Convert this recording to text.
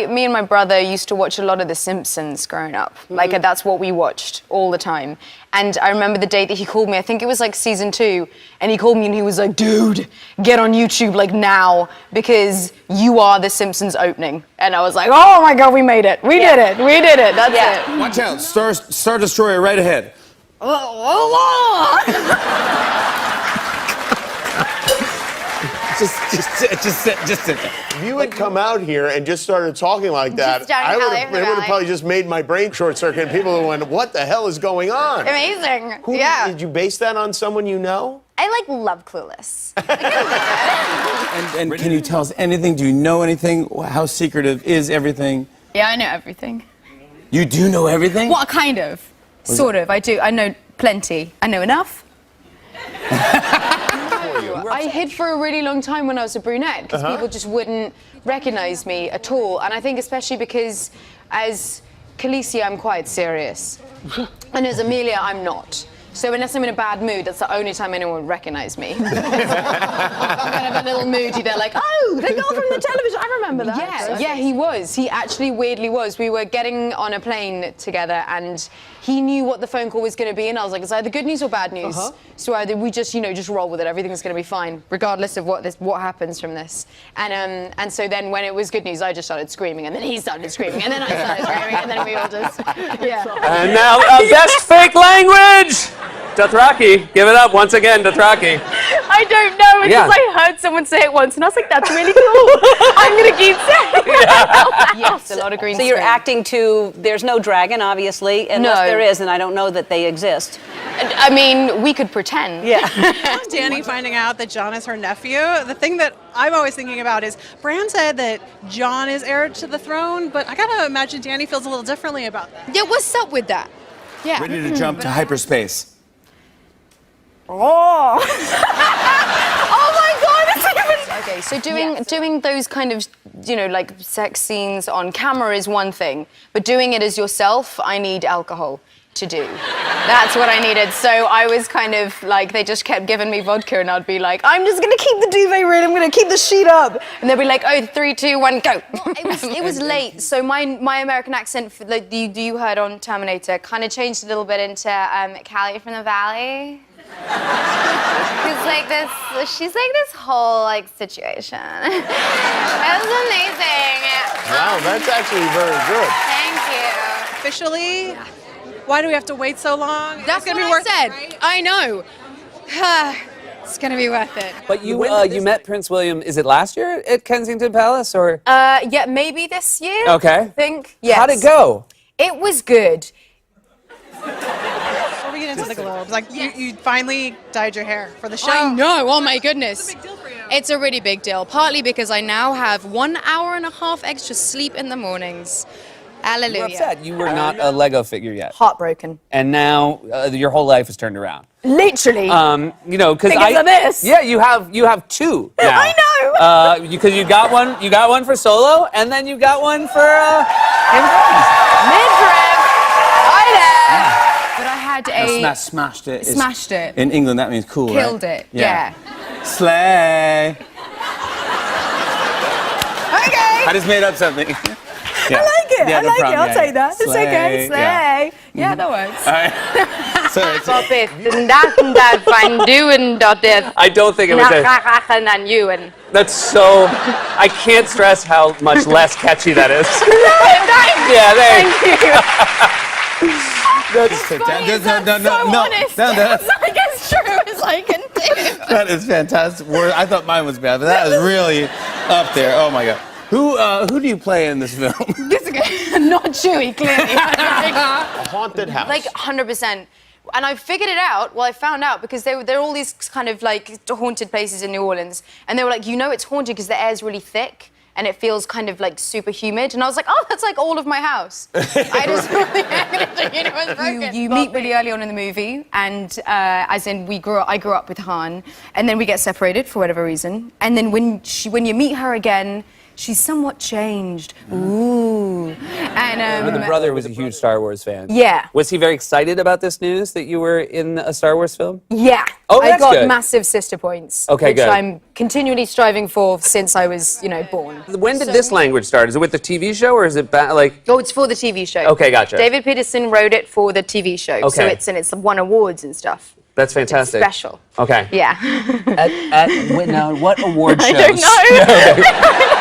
me and my brother used to watch a lot of The Simpsons growing up. Like, that's what we watched all the time. And I remember the day that he called me, I think it was like season 2, and he called me and he was like, dude, get on YouTube like now, because you are The Simpsons opening. And I was like, oh my God, we made it. We did it. We did it. That's it. Watch out. Star Destroyer right ahead. Just sit there. If you had come out here and just started talking like that, I would have probably just made my brain short circuit and people would have went, what the hell is going on? Amazing. Did you base that on someone you know? I love Clueless. And can you tell us anything? Do you know anything? How secretive is everything? Yeah, I know everything. You do know everything? What kind of? Sort of. I do. I know plenty. I know enough. I hid for a really long time when I was a brunette because people just wouldn't recognize me at all. And I think especially because as Khalessi, I'm quite serious. And as Emilia, I'm not. So unless I'm in a bad mood, that's the only time anyone would recognize me. I'm kind of a little moody. They're like, oh, the girl from the television. I remember that. Yeah, he was. He actually weirdly was. We were getting on a plane together and he knew what the phone call was going to be. And I was like, it's either good news or bad news. So either we just, just roll with it. Everything's going to be fine, regardless of what happens from this. And so then when it was good news, I just started screaming. And then he started screaming. And then I started screaming. And then we all just, And now, best fake language! Dothraki, give it up once again, Dothraki. I don't know, it's just I heard someone say it once and I was like, that's really cool. I'm gonna keep saying it. yes, a lot of green So you're acting to, there's no dragon, obviously, unless there is, and I don't know that they exist. I mean, we could pretend. Yeah. Dany finding out that Jon is her nephew. The thing that I'm always thinking about is, Bran said that Jon is heir to the throne, but I gotta imagine Dany feels a little differently about that. Yeah, what's up with that? Yeah. Ready to jump to hyperspace. Oh my God! It's even... Okay, so doing those kind of like sex scenes on camera is one thing, but doing it as yourself, I need alcohol to do. That's what I needed. So I was kind of like, they just kept giving me vodka, and I'd be like, I'm just gonna keep the duvet real. I'm gonna keep the sheet up, and they'd be like, oh, 3, 2, 1, go. Well, it was late, so my American accent, like you heard on Terminator, kind of changed a little bit into Callie from the Valley. She's like this whole situation. That was amazing. Wow, that's actually very good. Thank you. Officially, why do we have to wait so long? That's gonna what be worth I said. it, right? I know. It's gonna be worth it. But you met Prince William, is it last year at Kensington Palace, or? Yeah, maybe this year. Okay. I think. Yes. How'd it go? It was good. Before we get into the globes, like you finally dyed your hair for the show. I know. Oh my goodness. It's a big deal for you. It's a really big deal. Partly because I now have 1 hour and a half extra sleep in the mornings. Hallelujah. You were upset. You were not a Lego figure yet. Heartbroken. And now your whole life has turned around. Literally. Because because of this. Yeah, you have 2 now. I know. Because you got one for Solo, and then you got one for Midriff. Hi there. But I had Smashed it. Smashed it. In England, that means cool, right? Killed it. Yeah. Slay. Okay. I just made up something. I like it. Yeah, I no like problem. it. I'll Yeah, take yeah. that. It's okay. Slay. Yeah, that works. All right. I don't think it was a... That's so... I can't stress how much less catchy that is. Yeah, Thank you. It's like as true as I can do. That is fantastic. I thought mine was bad, but that is really up there. Oh my God. Who do you play in this film? Not Chewy, clearly. A haunted house. Like 100%. And I figured it out, well, I found out because there are all these kind of like haunted places in New Orleans. And they were like, it's haunted because the air's really thick and it feels kind of like super humid. And I was like, oh, that's like all of my house. I just really it was broken. You meet really early on in the movie, and as in I grew up with Han, and then we get separated for whatever reason. And then when you meet her again, she's somewhat changed. Ooh. And the brother was a huge Star Wars fan. Yeah. Was he very excited about this news that you were in a Star Wars film? Yeah. Oh, I that's got good. massive sister points. Okay, which good. I'm continually striving for since I was, born. When did this language start? Is it with the TV show or is it like? Oh, it's for the TV show. Okay, gotcha. David Peterson wrote it for the TV show. Okay. So it's won awards and stuff. That's fantastic. It's special. Okay. Yeah. Now, what award shows? I don't know.